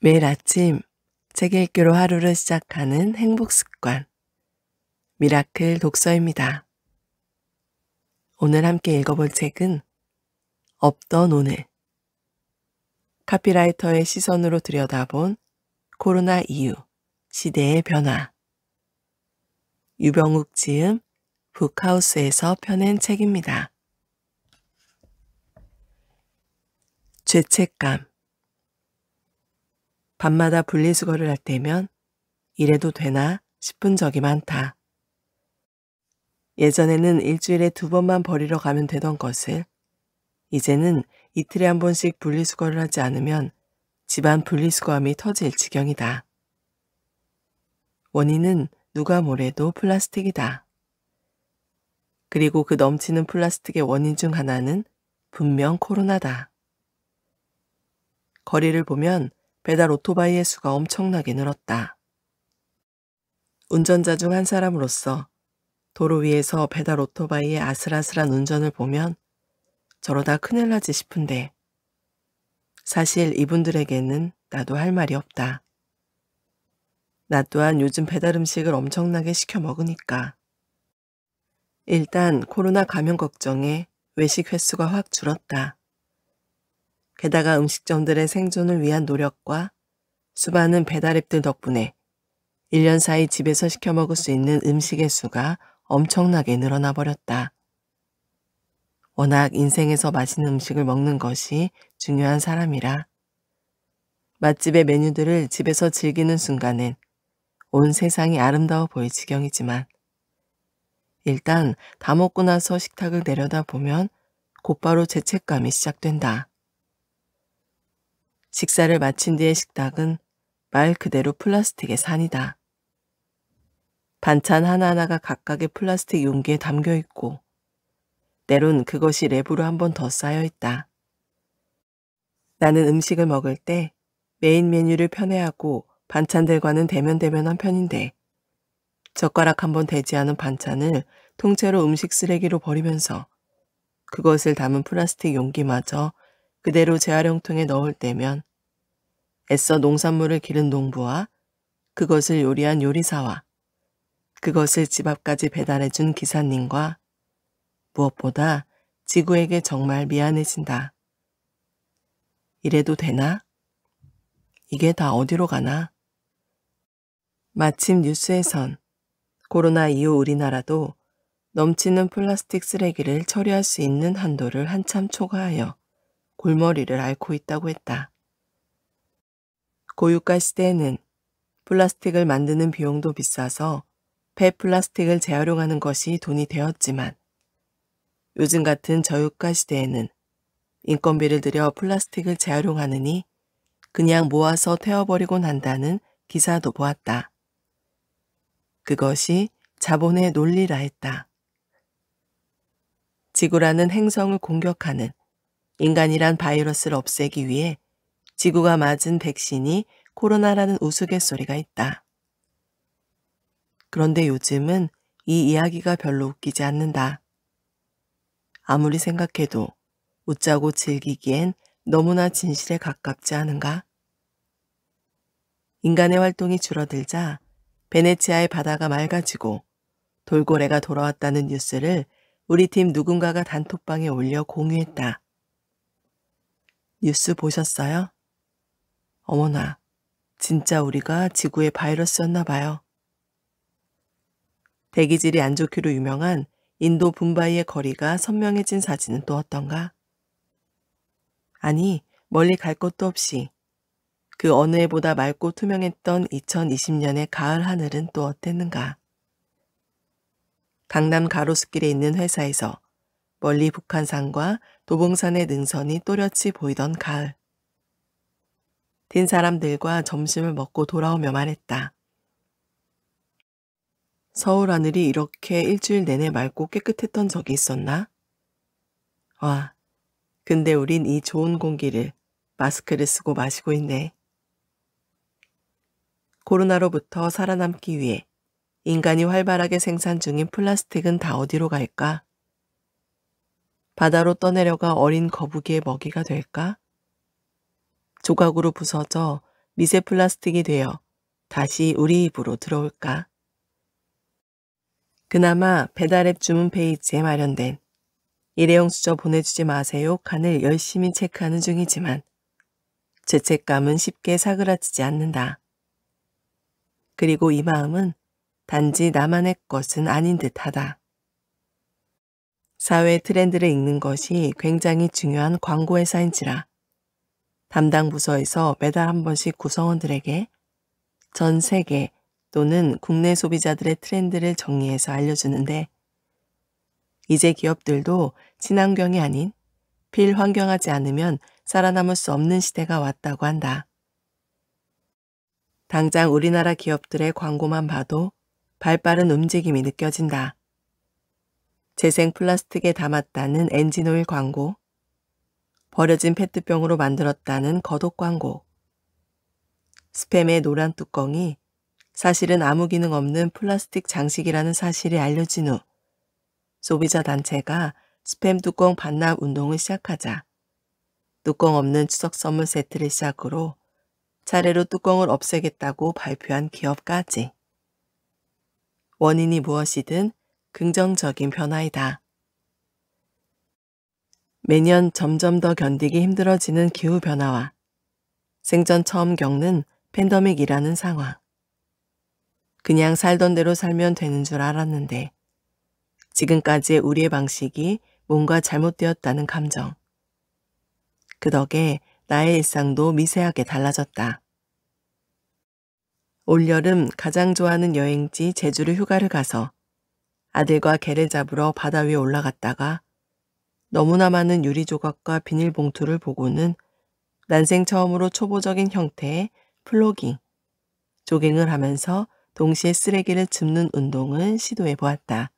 매일 아침 책 읽기로 하루를 시작하는 행복 습관, 미라클 독서입니다. 오늘 함께 읽어볼 책은 없던 오늘, 카피라이터의 시선으로 들여다본 코로나 이후 시대의 변화, 유병욱 지음 북하우스에서 펴낸 책입니다. 죄책감. 밤마다 분리수거를 할 때면 이래도 되나 싶은 적이 많다. 예전에는 일주일에 2번만 버리러 가면 되던 것을 이제는 이틀에 1번씩 분리수거를 하지 않으면 집안 분리수거함이 터질 지경이다. 원인은 누가 뭐래도 플라스틱이다. 그리고 그 넘치는 플라스틱의 원인 중 하나는 분명 코로나다. 거리를 보면 배달 오토바이의 수가 엄청나게 늘었다. 운전자 중 한 사람으로서 도로 위에서 배달 오토바이의 아슬아슬한 운전을 보면 저러다 큰일 나지 싶은데 사실 이분들에게는 나도 할 말이 없다. 나 또한 요즘 배달 음식을 엄청나게 시켜 먹으니까. 일단 코로나 감염 걱정에 외식 횟수가 확 줄었다. 게다가 음식점들의 생존을 위한 노력과 수많은 배달앱들 덕분에 1년 사이 집에서 시켜 먹을 수 있는 음식의 수가 엄청나게 늘어나 버렸다. 워낙 인생에서 맛있는 음식을 먹는 것이 중요한 사람이라 맛집의 메뉴들을 집에서 즐기는 순간엔 온 세상이 아름다워 보일 지경이지만 일단 다 먹고 나서 식탁을 내려다보면 곧바로 죄책감이 시작된다. 식사를 마친 뒤의 식탁은 말 그대로 플라스틱의 산이다. 반찬 하나하나가 각각의 플라스틱 용기에 담겨 있고 때론 그것이 랩으로 한 번 더 쌓여 있다. 나는 음식을 먹을 때 메인 메뉴를 편애하고 반찬들과는 대면대면한 편인데 젓가락 한 번 대지 않은 반찬을 통째로 음식 쓰레기로 버리면서 그것을 담은 플라스틱 용기마저 그대로 재활용통에 넣을 때면 애써 농산물을 기른 농부와 그것을 요리한 요리사와 그것을 집 앞까지 배달해준 기사님과 무엇보다 지구에게 정말 미안해진다. 이래도 되나? 이게 다 어디로 가나? 마침 뉴스에선 코로나 이후 우리나라도 넘치는 플라스틱 쓰레기를 처리할 수 있는 한도를 한참 초과하여 골머리를 앓고 있다고 했다. 고유가 시대에는 플라스틱을 만드는 비용도 비싸서 폐플라스틱을 재활용하는 것이 돈이 되었지만 요즘 같은 저유가 시대에는 인건비를 들여 플라스틱을 재활용하느니 그냥 모아서 태워버리곤 한다는 기사도 보았다. 그것이 자본의 논리라 했다. 지구라는 행성을 공격하는 인간이란 바이러스를 없애기 위해 지구가 맞은 백신이 코로나라는 우스갯소리가 있다. 그런데 요즘은 이 이야기가 별로 웃기지 않는다. 아무리 생각해도 웃자고 즐기기엔 너무나 진실에 가깝지 않은가? 인간의 활동이 줄어들자 베네치아의 바다가 맑아지고 돌고래가 돌아왔다는 뉴스를 우리 팀 누군가가 단톡방에 올려 공유했다. 뉴스 보셨어요? 어머나, 진짜 우리가 지구의 바이러스였나 봐요. 대기질이 안 좋기로 유명한 인도 붐바이의 거리가 선명해진 사진은 또 어떤가? 아니, 멀리 갈 것도 없이 그 어느 해보다 맑고 투명했던 2020년의 가을 하늘은 또 어땠는가? 강남 가로수길에 있는 회사에서 멀리 북한산과 도봉산의 능선이 또렷이 보이던 가을. 된 사람들과 점심을 먹고 돌아오며 말했다. 서울 하늘이 이렇게 일주일 내내 맑고 깨끗했던 적이 있었나? 와, 근데 우린 이 좋은 공기를 마스크를 쓰고 마시고 있네. 코로나로부터 살아남기 위해 인간이 활발하게 생산 중인 플라스틱은 다 어디로 갈까? 바다로 떠내려가 어린 거북이의 먹이가 될까? 조각으로 부서져 미세 플라스틱이 되어 다시 우리 입으로 들어올까? 그나마 배달앱 주문 페이지에 마련된 일회용 수저 보내주지 마세요 칸을 열심히 체크하는 중이지만 죄책감은 쉽게 사그라지지 않는다. 그리고 이 마음은 단지 나만의 것은 아닌 듯하다. 사회 트렌드를 읽는 것이 굉장히 중요한 광고회사인지라 담당 부서에서 매달 한 번씩 구성원들에게 전 세계 또는 국내 소비자들의 트렌드를 정리해서 알려주는데 이제 기업들도 친환경이 아닌 필환경하지 않으면 살아남을 수 없는 시대가 왔다고 한다. 당장 우리나라 기업들의 광고만 봐도 발빠른 움직임이 느껴진다. 재생 플라스틱에 담았다는 엔진오일 광고, 버려진 페트병으로 만들었다는 겉옷 광고, 스팸의 노란 뚜껑이 사실은 아무 기능 없는 플라스틱 장식이라는 사실이 알려진 후 소비자 단체가 스팸 뚜껑 반납 운동을 시작하자 뚜껑 없는 추석 선물 세트를 시작으로 차례로 뚜껑을 없애겠다고 발표한 기업까지. 원인이 무엇이든 긍정적인 변화이다. 매년 점점 더 견디기 힘들어지는 기후변화와 생전 처음 겪는 팬데믹이라는 상황. 그냥 살던 대로 살면 되는 줄 알았는데 지금까지의 우리의 방식이 뭔가 잘못되었다는 감정. 그 덕에 나의 일상도 미세하게 달라졌다. 올여름 가장 좋아하는 여행지 제주를 휴가를 가서 아들과 개를 잡으러 바다 위에 올라갔다가 너무나 많은 유리 조각과 비닐봉투를 보고는 난생 처음으로 초보적인 형태의 플로깅, 조깅을 하면서 동시에 쓰레기를 줍는 운동을 시도해 보았다.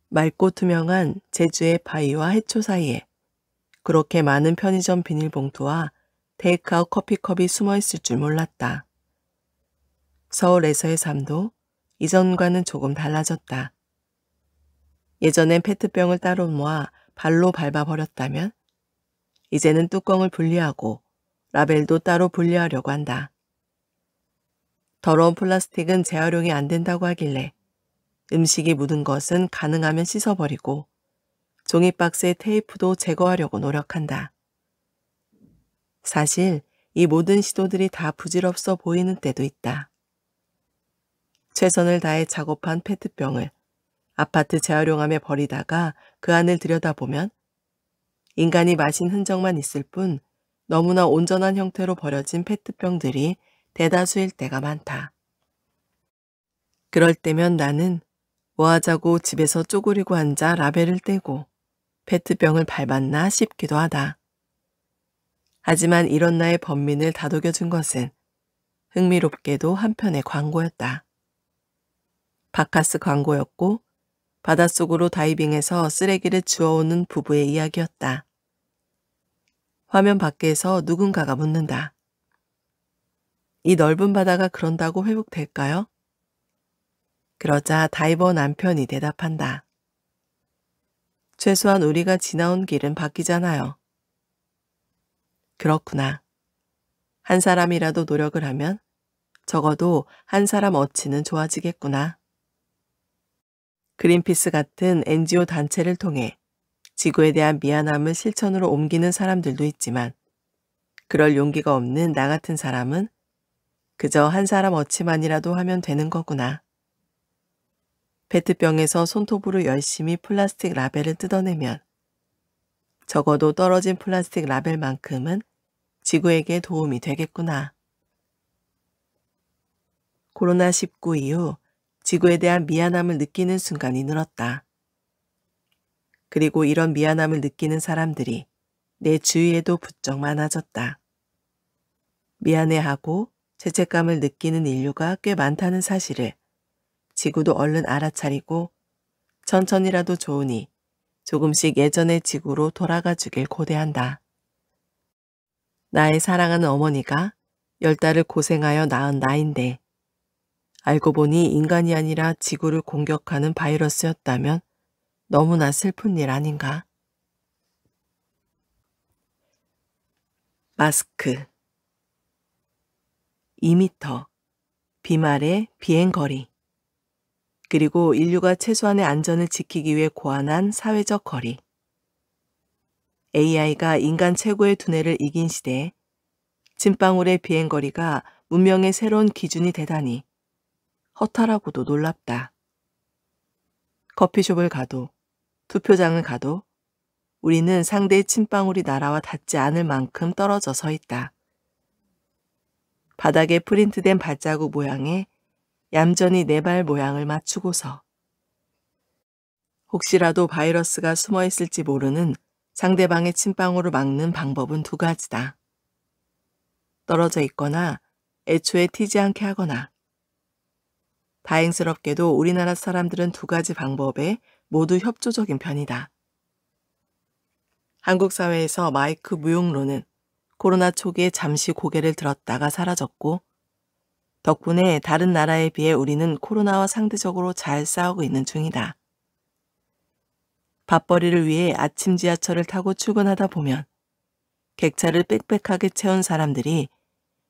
맑고 투명한 제주의 바위와 해초 사이에 그렇게 많은 편의점 비닐봉투와 테이크아웃 커피컵이 숨어 있을 줄 몰랐다. 서울에서의 삶도 이전과는 조금 달라졌다. 예전엔 페트병을 따로 모아 발로 밟아버렸다면 이제는 뚜껑을 분리하고 라벨도 따로 분리하려고 한다. 더러운 플라스틱은 재활용이 안 된다고 하길래 음식이 묻은 것은 가능하면 씻어버리고 종이박스의 테이프도 제거하려고 노력한다. 사실 이 모든 시도들이 다 부질없어 보이는 때도 있다. 최선을 다해 작업한 페트병을 아파트 재활용함에 버리다가 그 안을 들여다보면 인간이 마신 흔적만 있을 뿐 너무나 온전한 형태로 버려진 페트병들이 대다수일 때가 많다. 그럴 때면 나는 뭐 하자고 집에서 쪼그리고 앉아 라벨을 떼고 페트병을 밟았나 싶기도 하다. 하지만 이런 나의 번민을 다독여준 것은 흥미롭게도 한편의 광고였다. 바카스 광고였고 바닷속으로 다이빙해서 쓰레기를 주워오는 부부의 이야기였다. 화면 밖에서 누군가가 묻는다. 이 넓은 바다가 그런다고 회복될까요? 그러자 다이버 남편이 대답한다. 최소한 우리가 지나온 길은 바뀌잖아요. 그렇구나. 한 사람이라도 노력을 하면 적어도 한 사람 어치는 좋아지겠구나. 그린피스 같은 NGO 단체를 통해 지구에 대한 미안함을 실천으로 옮기는 사람들도 있지만 그럴 용기가 없는 나 같은 사람은 그저 한 사람 어치만이라도 하면 되는 거구나. 페트병에서 손톱으로 열심히 플라스틱 라벨을 뜯어내면 적어도 떨어진 플라스틱 라벨만큼은 지구에게 도움이 되겠구나. 코로나19 이후 지구에 대한 미안함을 느끼는 순간이 늘었다. 그리고 이런 미안함을 느끼는 사람들이 내 주위에도 부쩍 많아졌다. 미안해하고 죄책감을 느끼는 인류가 꽤 많다는 사실을 지구도 얼른 알아차리고 천천히라도 좋으니 조금씩 예전의 지구로 돌아가 주길 고대한다. 나의 사랑하는 어머니가 10달을 고생하여 낳은 나인데 알고 보니 인간이 아니라 지구를 공격하는 바이러스였다면 너무나 슬픈 일 아닌가? 마스크. 2m, 비말의 비행거리, 그리고 인류가 최소한의 안전을 지키기 위해 고안한 사회적 거리. AI가 인간 최고의 두뇌를 이긴 시대에 침방울의 비행거리가 문명의 새로운 기준이 되다니 허탈하고도 놀랍다. 커피숍을 가도 투표장을 가도 우리는 상대의 침방울이 날아와 닿지 않을 만큼 떨어져 서 있다. 바닥에 프린트된 발자국 모양에 얌전히 내 발 모양을 맞추고서 혹시라도 바이러스가 숨어 있을지 모르는 상대방의 침방울을 막는 방법은 두 가지다. 떨어져 있거나 애초에 튀지 않게 하거나. 다행스럽게도 우리나라 사람들은 두 가지 방법에 모두 협조적인 편이다. 한국 사회에서 마이크 무용론은 코로나 초기에 잠시 고개를 들었다가 사라졌고, 덕분에 다른 나라에 비해 우리는 코로나와 상대적으로 잘 싸우고 있는 중이다. 밥벌이를 위해 아침 지하철을 타고 출근하다 보면 객차를 빽빽하게 채운 사람들이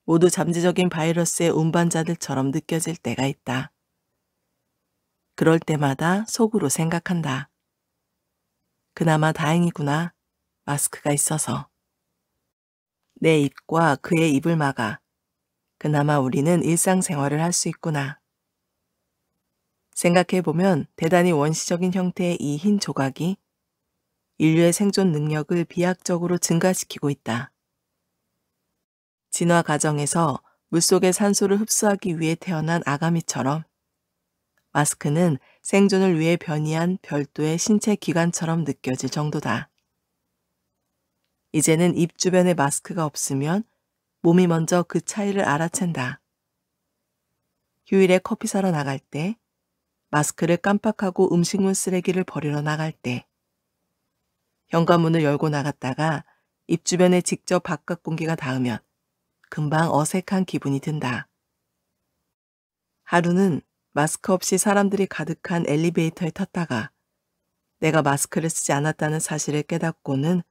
모두 잠재적인 바이러스의 운반자들처럼 느껴질 때가 있다. 그럴 때마다 속으로 생각한다. 그나마 다행이구나. 마스크가 있어서. 내 입과 그의 입을 막아 그나마 우리는 일상생활을 할 수 있구나. 생각해보면 대단히 원시적인 형태의 이 흰 조각이 인류의 생존 능력을 비약적으로 증가시키고 있다. 진화 과정에서 물속의 산소를 흡수하기 위해 태어난 아가미처럼 마스크는 생존을 위해 변이한 별도의 신체 기관처럼 느껴질 정도다. 이제는 입 주변에 마스크가 없으면 몸이 먼저 그 차이를 알아챈다. 휴일에 커피 사러 나갈 때, 마스크를 깜빡하고 음식물 쓰레기를 버리러 나갈 때, 현관문을 열고 나갔다가 입 주변에 직접 바깥 공기가 닿으면 금방 어색한 기분이 든다. 하루는 마스크 없이 사람들이 가득한 엘리베이터에 탔다가 내가 마스크를 쓰지 않았다는 사실을 깨닫고는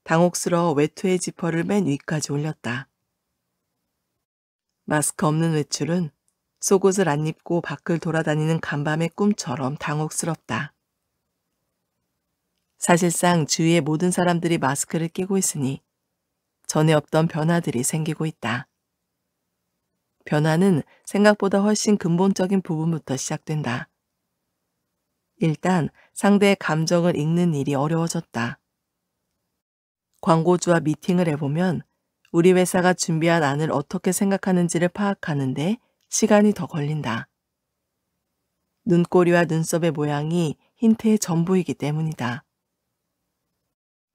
당혹스러워 외투의 지퍼를 맨 위까지 올렸다. 마스크 없는 외출은 속옷을 안 입고 밖을 돌아다니는 간밤의 꿈처럼 당혹스럽다. 사실상 주위의 모든 사람들이 마스크를 끼고 있으니 전에 없던 변화들이 생기고 있다. 변화는 생각보다 훨씬 근본적인 부분부터 시작된다. 일단 상대의 감정을 읽는 일이 어려워졌다. 광고주와 미팅을 해보면 우리 회사가 준비한 안을 어떻게 생각하는지를 파악하는데 시간이 더 걸린다. 눈꼬리와 눈썹의 모양이 힌트의 전부이기 때문이다.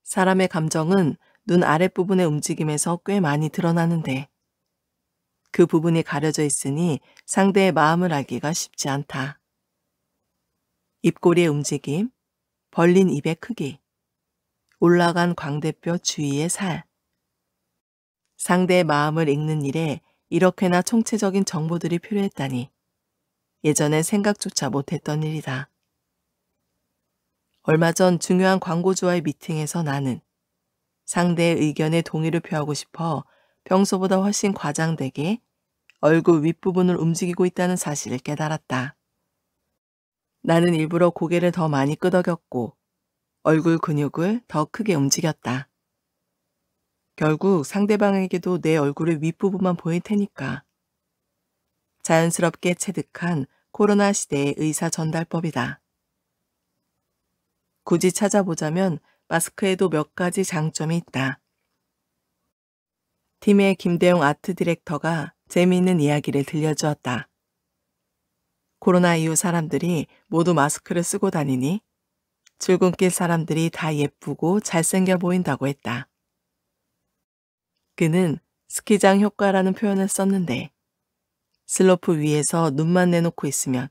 사람의 감정은 눈 아랫부분의 움직임에서 꽤 많이 드러나는데 그 부분이 가려져 있으니 상대의 마음을 알기가 쉽지 않다. 입꼬리의 움직임, 벌린 입의 크기, 올라간 광대뼈 주위의 살. 상대의 마음을 읽는 일에 이렇게나 총체적인 정보들이 필요했다니 예전엔 생각조차 못했던 일이다. 얼마 전 중요한 광고주와의 미팅에서 나는 상대의 의견에 동의를 표하고 싶어 평소보다 훨씬 과장되게 얼굴 윗부분을 움직이고 있다는 사실을 깨달았다. 나는 일부러 고개를 더 많이 끄덕였고 얼굴 근육을 더 크게 움직였다. 결국 상대방에게도 내 얼굴의 윗부분만 보일 테니까. 자연스럽게 체득한 코로나 시대의 의사 전달법이다. 굳이 찾아보자면 마스크에도 몇 가지 장점이 있다. 팀의 김대용 아트 디렉터가 재미있는 이야기를 들려주었다. 코로나 이후 사람들이 모두 마스크를 쓰고 다니니 출근길 사람들이 다 예쁘고 잘생겨 보인다고 했다. 그는 스키장 효과라는 표현을 썼는데 슬로프 위에서 눈만 내놓고 있으면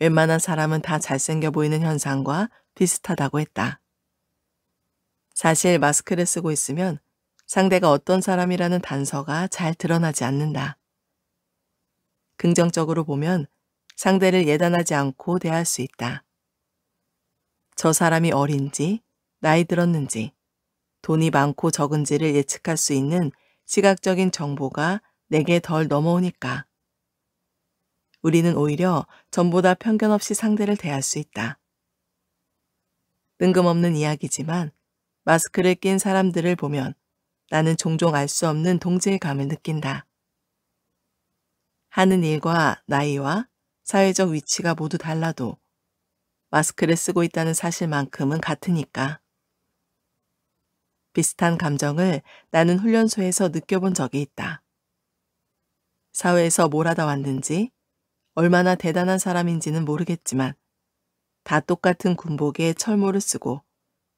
웬만한 사람은 다 잘생겨 보이는 현상과 비슷하다고 했다. 사실 마스크를 쓰고 있으면 상대가 어떤 사람이라는 단서가 잘 드러나지 않는다. 긍정적으로 보면 상대를 예단하지 않고 대할 수 있다. 저 사람이 어린지, 나이 들었는지, 돈이 많고 적은지를 예측할 수 있는 시각적인 정보가 내게 덜 넘어오니까. 우리는 오히려 전보다 편견 없이 상대를 대할 수 있다. 뜬금없는 이야기지만 마스크를 낀 사람들을 보면 나는 종종 알 수 없는 동질감을 느낀다. 하는 일과 나이와 사회적 위치가 모두 달라도 마스크를 쓰고 있다는 사실만큼은 같으니까. 비슷한 감정을 나는 훈련소에서 느껴본 적이 있다. 사회에서 뭘 하다 왔는지 얼마나 대단한 사람인지는 모르겠지만 다 똑같은 군복에 철모를 쓰고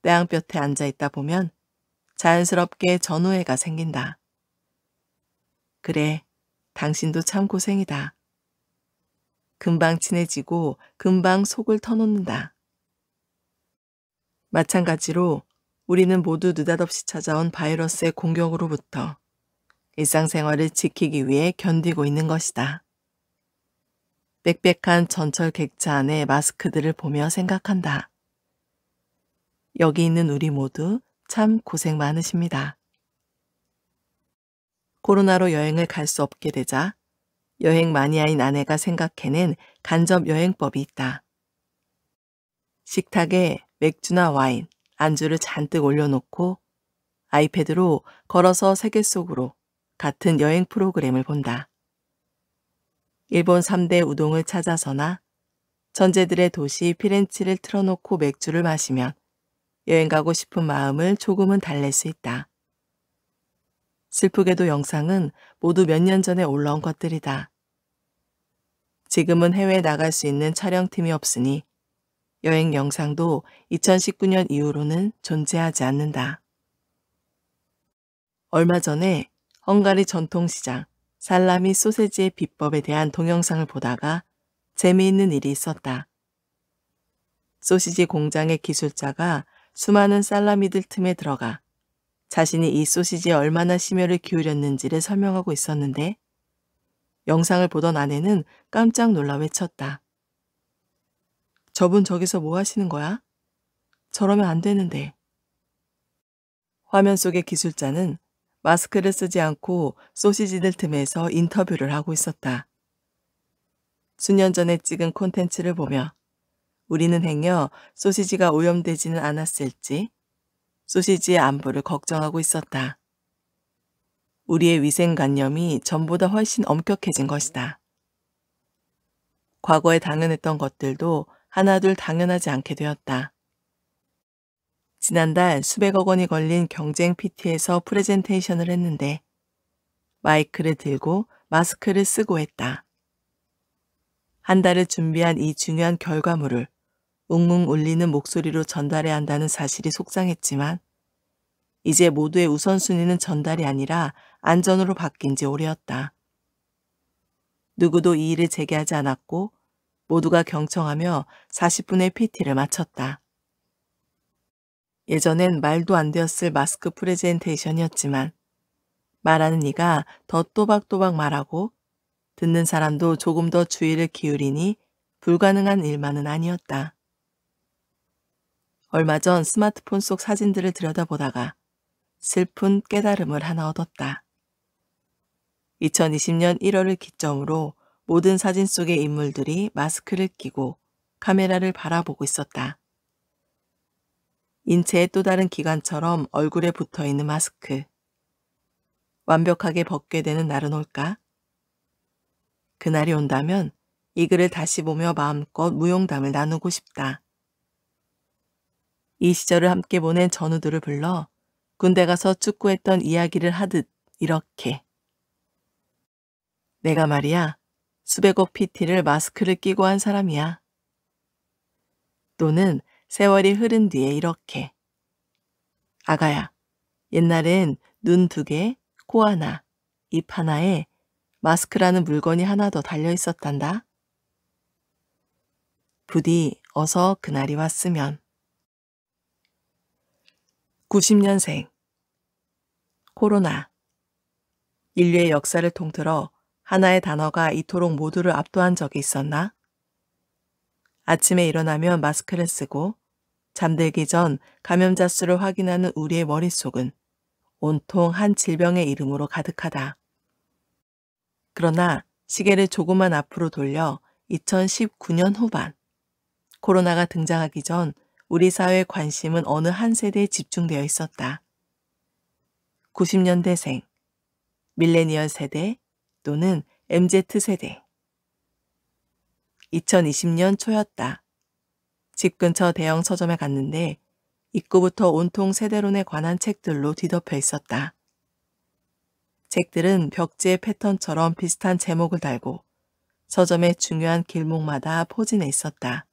태양볕에 앉아있다 보면 자연스럽게 전우애가 생긴다. 그래, 당신도 참 고생이다. 금방 친해지고 금방 속을 터놓는다. 마찬가지로 우리는 모두 느닷없이 찾아온 바이러스의 공격으로부터 일상생활을 지키기 위해 견디고 있는 것이다. 빽빽한 전철 객차 안의 마스크들을 보며 생각한다. 여기 있는 우리 모두 참 고생 많으십니다. 코로나로 여행을 갈 수 없게 되자 여행 마니아인 아내가 생각해낸 간접 여행법이 있다. 식탁에 맥주나 와인, 안주를 잔뜩 올려놓고 아이패드로 걸어서 세계 속으로 같은 여행 프로그램을 본다. 일본 3대 우동을 찾아서나 천재들의 도시 피렌체를 틀어놓고 맥주를 마시면 여행 가고 싶은 마음을 조금은 달랠 수 있다. 슬프게도 영상은 모두 몇 년 전에 올라온 것들이다. 지금은 해외에 나갈 수 있는 촬영팀이 없으니 여행 영상도 2019년 이후로는 존재하지 않는다. 얼마 전에 헝가리 전통시장 살라미 소세지의 비법에 대한 동영상을 보다가 재미있는 일이 있었다. 소시지 공장의 기술자가 수많은 살라미들 틈에 들어가 자신이 이 소시지에 얼마나 심혈을 기울였는지를 설명하고 있었는데 영상을 보던 아내는 깜짝 놀라 외쳤다. 저분 저기서 뭐 하시는 거야? 저러면 안 되는데. 화면 속의 기술자는 마스크를 쓰지 않고 소시지들 틈에서 인터뷰를 하고 있었다. 수년 전에 찍은 콘텐츠를 보며 우리는 행여 소시지가 오염되지는 않았을지 소시지의 안부를 걱정하고 있었다. 우리의 위생관념이 전보다 훨씬 엄격해진 것이다. 과거에 당연했던 것들도 하나둘 당연하지 않게 되었다. 지난달 수백억 원이 걸린 경쟁 PT에서 프레젠테이션을 했는데 마이크를 들고 마스크를 쓰고 했다. 한 달을 준비한 이 중요한 결과물을 웅웅 울리는 목소리로 전달해야 한다는 사실이 속상했지만 이제 모두의 우선순위는 전달이 아니라 안전으로 바뀐 지 오래였다. 누구도 이 일을 제기하지 않았고 모두가 경청하며 40분의 PT를 마쳤다. 예전엔 말도 안 되었을 마스크 프레젠테이션이었지만 말하는 이가 더 또박또박 말하고 듣는 사람도 조금 더 주의를 기울이니 불가능한 일만은 아니었다. 얼마 전 스마트폰 속 사진들을 들여다보다가 슬픈 깨달음을 하나 얻었다. 2020년 1월을 기점으로 모든 사진 속의 인물들이 마스크를 끼고 카메라를 바라보고 있었다. 인체의 또 다른 기관처럼 얼굴에 붙어있는 마스크. 완벽하게 벗게 되는 날은 올까? 그날이 온다면 이 글을 다시 보며 마음껏 무용담을 나누고 싶다. 이 시절을 함께 보낸 전우들을 불러 군대 가서 축구했던 이야기를 하듯 이렇게. 내가 말이야 수백억 PT를 마스크를 끼고 한 사람이야. 또는 세월이 흐른 뒤에 이렇게. 아가야, 옛날엔 눈 2개, 코 하나, 입 하나에 마스크라는 물건이 하나 더 달려 있었단다. 부디 어서 그날이 왔으면. 90년생. 코로나. 인류의 역사를 통틀어 하나의 단어가 이토록 모두를 압도한 적이 있었나? 아침에 일어나면 마스크를 쓰고 잠들기 전 감염자 수를 확인하는 우리의 머릿속은 온통 한 질병의 이름으로 가득하다. 그러나 시계를 조금만 앞으로 돌려 2019년 후반, 코로나가 등장하기 전 우리 사회의 관심은 어느 한 세대에 집중되어 있었다. 90년대생, 밀레니얼 세대 또는 MZ 세대. 2020년 초였다. 집 근처 대형 서점에 갔는데 입구부터 온통 세대론에 관한 책들로 뒤덮여 있었다. 책들은 벽지의 패턴처럼 비슷한 제목을 달고 서점의 중요한 길목마다 포진해 있었다.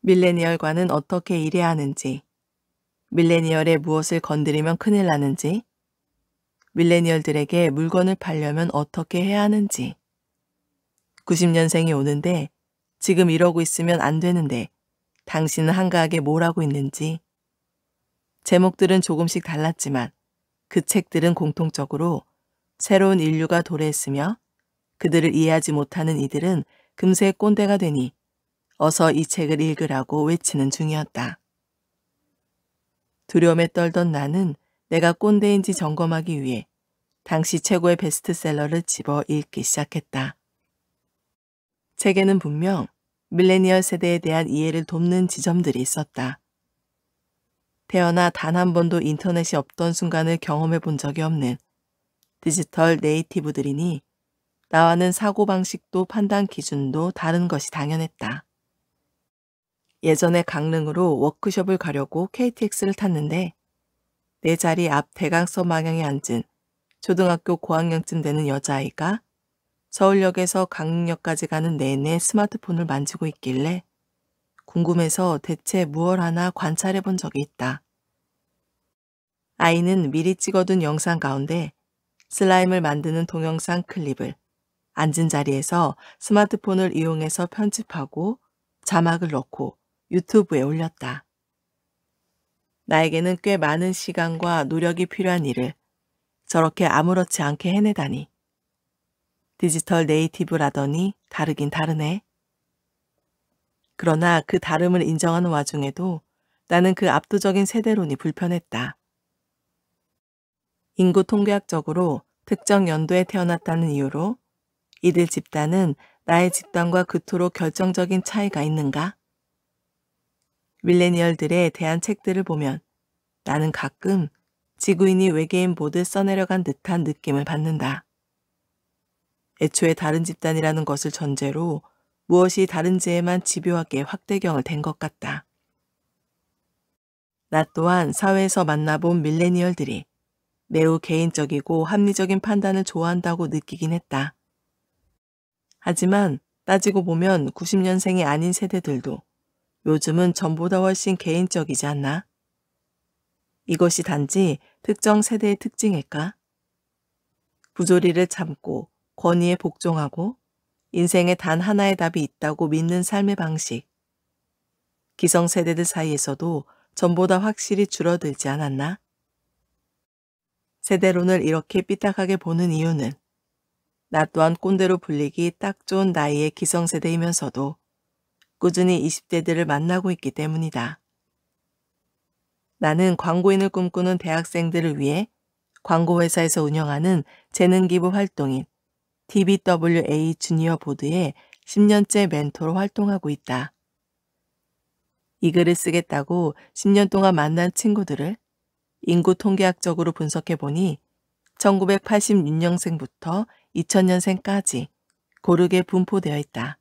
밀레니얼과는 어떻게 일해야 하는지, 밀레니얼의 무엇을 건드리면 큰일 나는지, 밀레니얼들에게 물건을 팔려면 어떻게 해야 하는지, 90년생이 오는데 지금 이러고 있으면 안 되는데 당신은 한가하게 뭘 하고 있는지. 제목들은 조금씩 달랐지만 그 책들은 공통적으로 새로운 인류가 도래했으며 그들을 이해하지 못하는 이들은 금세 꼰대가 되니 어서 이 책을 읽으라고 외치는 중이었다. 두려움에 떨던 나는 내가 꼰대인지 점검하기 위해 당시 최고의 베스트셀러를 집어 읽기 시작했다. 책에는 분명 밀레니얼 세대에 대한 이해를 돕는 지점들이 있었다. 태어나 단 한 번도 인터넷이 없던 순간을 경험해 본 적이 없는 디지털 네이티브들이니 나와는 사고방식도 판단 기준도 다른 것이 당연했다. 예전에 강릉으로 워크숍을 가려고 KTX를 탔는데 내 자리 앞 대각선 방향에 앉은 초등학교 고학년쯤 되는 여자아이가 서울역에서 강릉역까지 가는 내내 스마트폰을 만지고 있길래 궁금해서 대체 무얼 하나 관찰해 본 적이 있다. 아이는 미리 찍어둔 영상 가운데 슬라임을 만드는 동영상 클립을 앉은 자리에서 스마트폰을 이용해서 편집하고 자막을 넣고 유튜브에 올렸다. 나에게는 꽤 많은 시간과 노력이 필요한 일을 저렇게 아무렇지 않게 해내다니. 디지털 네이티브라더니 다르긴 다르네. 그러나 그 다름을 인정하는 와중에도 나는 그 압도적인 세대론이 불편했다. 인구 통계학적으로 특정 연도에 태어났다는 이유로 이들 집단은 나의 집단과 그토록 결정적인 차이가 있는가? 밀레니얼들에 대한 책들을 보면 나는 가끔 지구인이 외계인 보듯 써내려간 듯한 느낌을 받는다. 애초에 다른 집단이라는 것을 전제로 무엇이 다른지에만 집요하게 확대경을 댄 것 같다. 나 또한 사회에서 만나본 밀레니얼들이 매우 개인적이고 합리적인 판단을 좋아한다고 느끼긴 했다. 하지만 따지고 보면 90년생이 아닌 세대들도 요즘은 전보다 훨씬 개인적이지 않나? 이것이 단지 특정 세대의 특징일까? 부조리를 참고 권위에 복종하고 인생에 단 하나의 답이 있다고 믿는 삶의 방식. 기성세대들 사이에서도 전보다 확실히 줄어들지 않았나? 세대론을 이렇게 삐딱하게 보는 이유는 나 또한 꼰대로 불리기 딱 좋은 나이의 기성세대이면서도 꾸준히 20대들을 만나고 있기 때문이다. 나는 광고인을 꿈꾸는 대학생들을 위해 광고회사에서 운영하는 재능기부 활동인 TBWA 주니어 보드의 10년째 멘토로 활동하고 있다. 이 글을 쓰겠다고 10년 동안 만난 친구들을 인구 통계학적으로 분석해보니 1986년생부터 2000년생까지 고르게 분포되어 있다.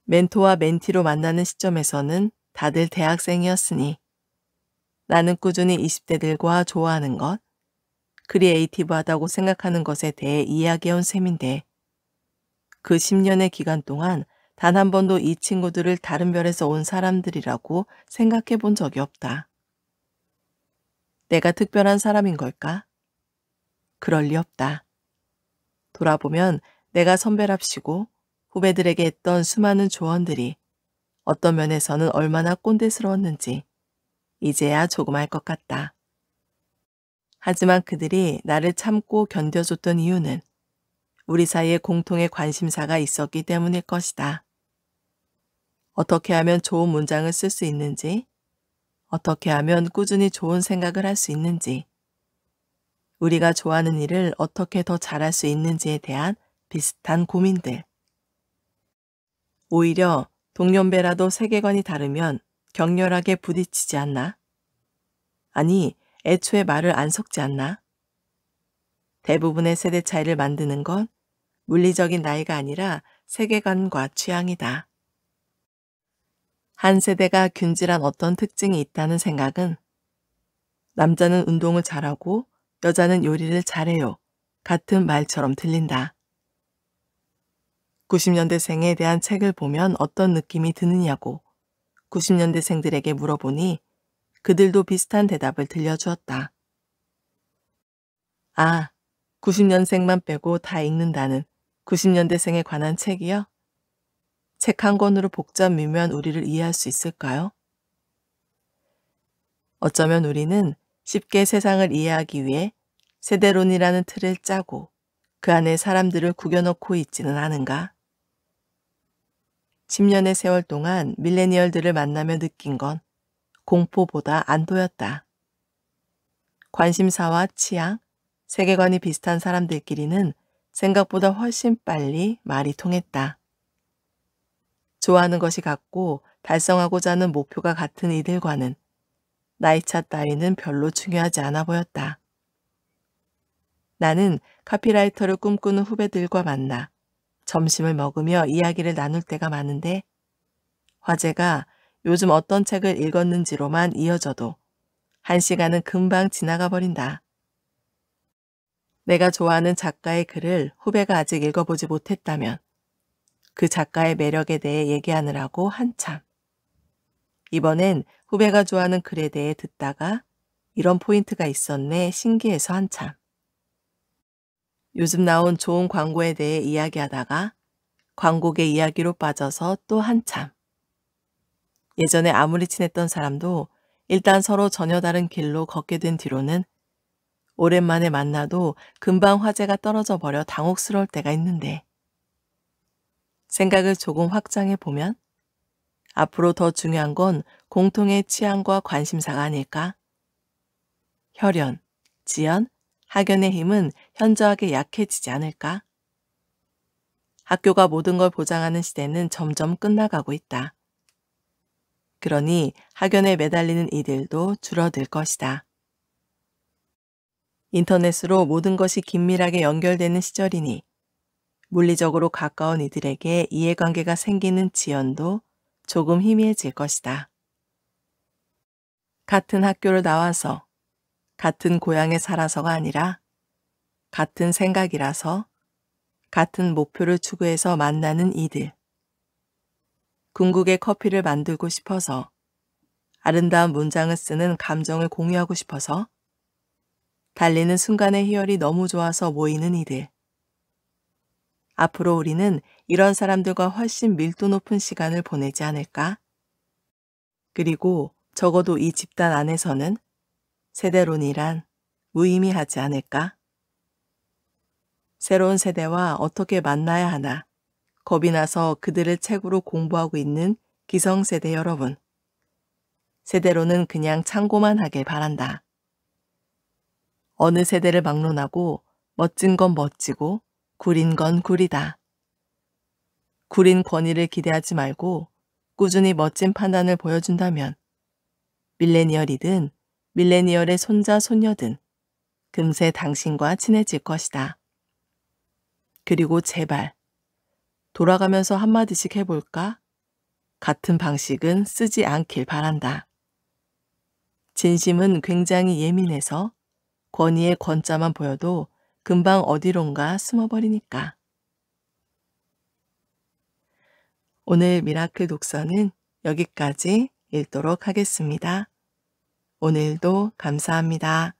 멘토와 멘티로 만나는 시점에서는 다들 대학생이었으니 나는 꾸준히 20대들과 좋아하는 것, 크리에이티브하다고 생각하는 것에 대해 이야기해온 셈인데 그 10년의 기간 동안 단 한 번도 이 친구들을 다른 별에서 온 사람들이라고 생각해 본 적이 없다. 내가 특별한 사람인 걸까? 그럴 리 없다. 돌아보면 내가 선배랍시고 후배들에게 했던 수많은 조언들이 어떤 면에서는 얼마나 꼰대스러웠는지 이제야 조금 알 것 같다. 하지만 그들이 나를 참고 견뎌줬던 이유는 우리 사이에 공통의 관심사가 있었기 때문일 것이다. 어떻게 하면 좋은 문장을 쓸 수 있는지, 어떻게 하면 꾸준히 좋은 생각을 할 수 있는지, 우리가 좋아하는 일을 어떻게 더 잘할 수 있는지에 대한 비슷한 고민들. 오히려 동년배라도 세계관이 다르면 격렬하게 부딪히지 않나? 아니, 애초에 말을 안 섞지 않나? 대부분의 세대 차이를 만드는 건 물리적인 나이가 아니라 세계관과 취향이다. 한 세대가 균질한 어떤 특징이 있다는 생각은 남자는 운동을 잘하고 여자는 요리를 잘해요. 같은 말처럼 들린다. 90년대생에 대한 책을 보면 어떤 느낌이 드느냐고 90년대생들에게 물어보니 그들도 비슷한 대답을 들려주었다. 아, 90년생만 빼고 다 읽는다는 90년대생에 관한 책이요? 책 한 권으로 복잡 미묘한 우리를 이해할 수 있을까요? 어쩌면 우리는 쉽게 세상을 이해하기 위해 세대론이라는 틀을 짜고 그 안에 사람들을 구겨넣고 있지는 않은가? 10년의 세월 동안 밀레니얼들을 만나며 느낀 건 공포보다 안도였다. 관심사와 취향, 세계관이 비슷한 사람들끼리는 생각보다 훨씬 빨리 말이 통했다. 좋아하는 것이 같고 달성하고자 하는 목표가 같은 이들과는 나이차 따위는 별로 중요하지 않아 보였다. 나는 카피라이터를 꿈꾸는 후배들과 만나 점심을 먹으며 이야기를 나눌 때가 많은데 화제가 요즘 어떤 책을 읽었는지로만 이어져도 1시간은 금방 지나가 버린다. 내가 좋아하는 작가의 글을 후배가 아직 읽어보지 못했다면 그 작가의 매력에 대해 얘기하느라고 한참. 이번엔 후배가 좋아하는 글에 대해 듣다가 이런 포인트가 있었네 신기해서 한참. 요즘 나온 좋은 광고에 대해 이야기하다가 광고계 이야기로 빠져서 또 한참. 예전에 아무리 친했던 사람도 일단 서로 전혀 다른 길로 걷게 된 뒤로는 오랜만에 만나도 금방 화제가 떨어져 버려 당혹스러울 때가 있는데 생각을 조금 확장해 보면 앞으로 더 중요한 건 공통의 취향과 관심사가 아닐까? 혈연, 지연, 학연의 힘은 현저하게 약해지지 않을까? 학교가 모든 걸 보장하는 시대는 점점 끝나가고 있다. 그러니 학연에 매달리는 이들도 줄어들 것이다. 인터넷으로 모든 것이 긴밀하게 연결되는 시절이니 물리적으로 가까운 이들에게 이해관계가 생기는 지연도 조금 희미해질 것이다. 같은 학교를 나와서, 같은 고향에 살아서가 아니라 같은 생각이라서, 같은 목표를 추구해서 만나는 이들. 궁극의 커피를 만들고 싶어서, 아름다운 문장을 쓰는 감정을 공유하고 싶어서, 달리는 순간의 희열이 너무 좋아서 모이는 이들. 앞으로 우리는 이런 사람들과 훨씬 밀도 높은 시간을 보내지 않을까? 그리고 적어도 이 집단 안에서는 세대론이란 무의미하지 않을까? 새로운 세대와 어떻게 만나야 하나 겁이 나서 그들을 책으로 공부하고 있는 기성세대 여러분. 세대론은 그냥 참고만 하길 바란다. 어느 세대를 막론하고 멋진 건 멋지고 구린 건 구리다. 구린 권위를 기대하지 말고 꾸준히 멋진 판단을 보여준다면 밀레니얼이든 밀레니얼의 손자 손녀든 금세 당신과 친해질 것이다. 그리고 제발 돌아가면서 한마디씩 해볼까? 같은 방식은 쓰지 않길 바란다. 진심은 굉장히 예민해서 권위의 권자만 보여도 금방 어디론가 숨어버리니까. 오늘 미라클 독서는 여기까지 읽도록 하겠습니다. 오늘도 감사합니다.